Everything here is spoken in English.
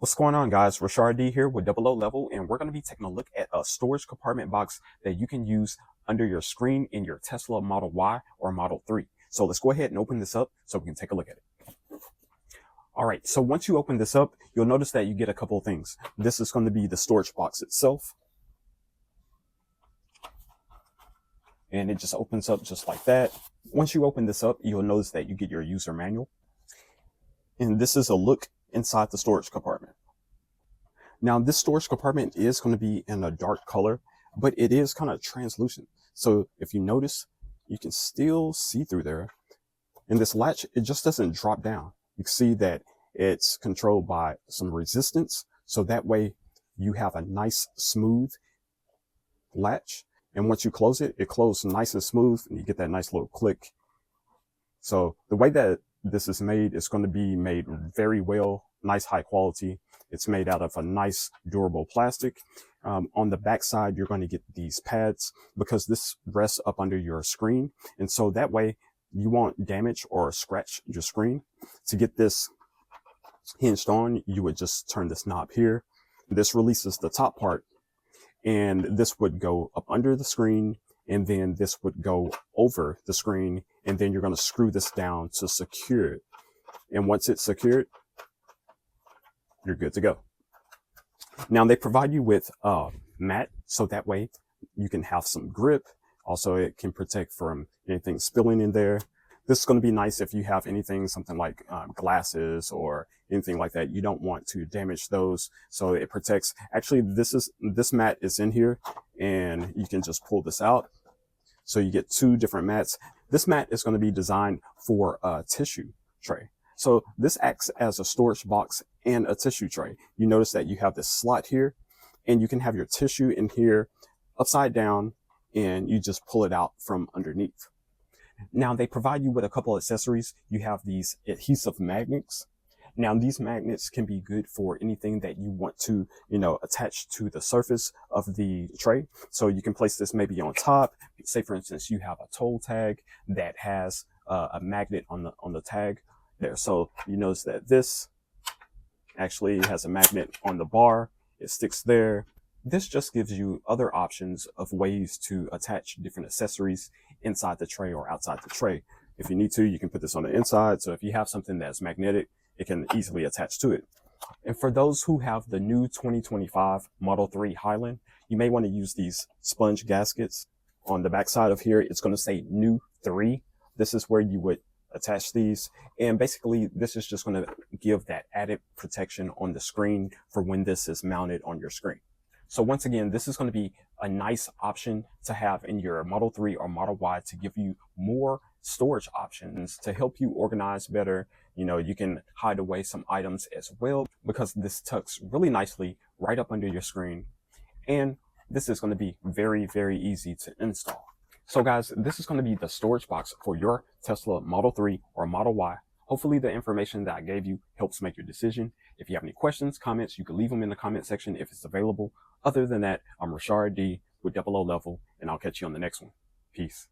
What's going on, guys? Rashard D here with Double O Level, and we're going to be taking a look at a storage compartment box that you can use under your screen in your Tesla Model Y or Model 3. So let's go ahead and open this up so we can take a look at it. All right, so once you open this up, you'll notice that you get a couple of things. This is going to be the storage box itself. And it just opens up just like that. Once you open this up, you'll notice that you get your user manual. And this is a look inside the storage compartment. Now, this storage compartment is going to be in a dark color, but it is kind of translucent. So if you notice, you can still see through there. And this latch, it just doesn't drop down. You can see that it's controlled by some resistance. So that way you have a nice smooth latch. And once you close it, it closes nice and smooth and you get that nice little click. So the way that this is made, it's going to be made very well, nice high quality. It's made out of a nice durable plastic. On the back side, you're going to get these pads because this rests up under your screen. And so that way you won't damage or scratch your screen. To get this hinged on, you would just turn this knob here. This releases the top part, and this would go up under the screen, and then this would go over the screen, and then you're going to screw this down to secure it. And once it's secured, you're good to go. Now they provide you with a mat, so that way you can have some grip. Also, it can protect from anything spilling in there. This is going to be nice if you have anything, something like glasses or anything like that. You don't want to damage those, so it protects. Actually, this mat is in here, and you can just pull this out. So you get two different mats. This mat is going to be designed for a tissue tray. So this acts as a storage box and a tissue tray. You notice that you have this slot here, and you can have your tissue in here upside down, and you just pull it out from underneath. Now they provide you with a couple of accessories. You have these adhesive magnets. Now these magnets can be good for anything that you want to, attach to the surface of the tray. So you can place this maybe on top. Say for instance, you have a toll tag that has a magnet on the tag there. So you notice that this actually has a magnet on the bar. It sticks there. This just gives you other options of ways to attach different accessories inside the tray or outside the tray. If you need to, you can put this on the inside. So if you have something that's magnetic, it can easily attach to it. And for those who have the new 2025 Model 3 Highland, you may want to use these sponge gaskets. On the back side of here, it's going to say New 3. This is where you would attach these. And basically, this is just going to give that added protection on the screen for when this is mounted on your screen. So once again, this is going to be a nice option to have in your Model 3 or Model Y to give you more storage options to help you organize better. You can hide away some items as well because this tucks really nicely right up under your screen. And this is going to be very, very easy to install. So guys, this is going to be the storage box for your Tesla Model 3 or Model Y. Hopefully the information that I gave you helps make your decision. If you have any questions, comments, you can leave them in the comment section if it's available. Other than that, I'm Rashard D with Double O Level, and I'll catch you on the next one. Peace.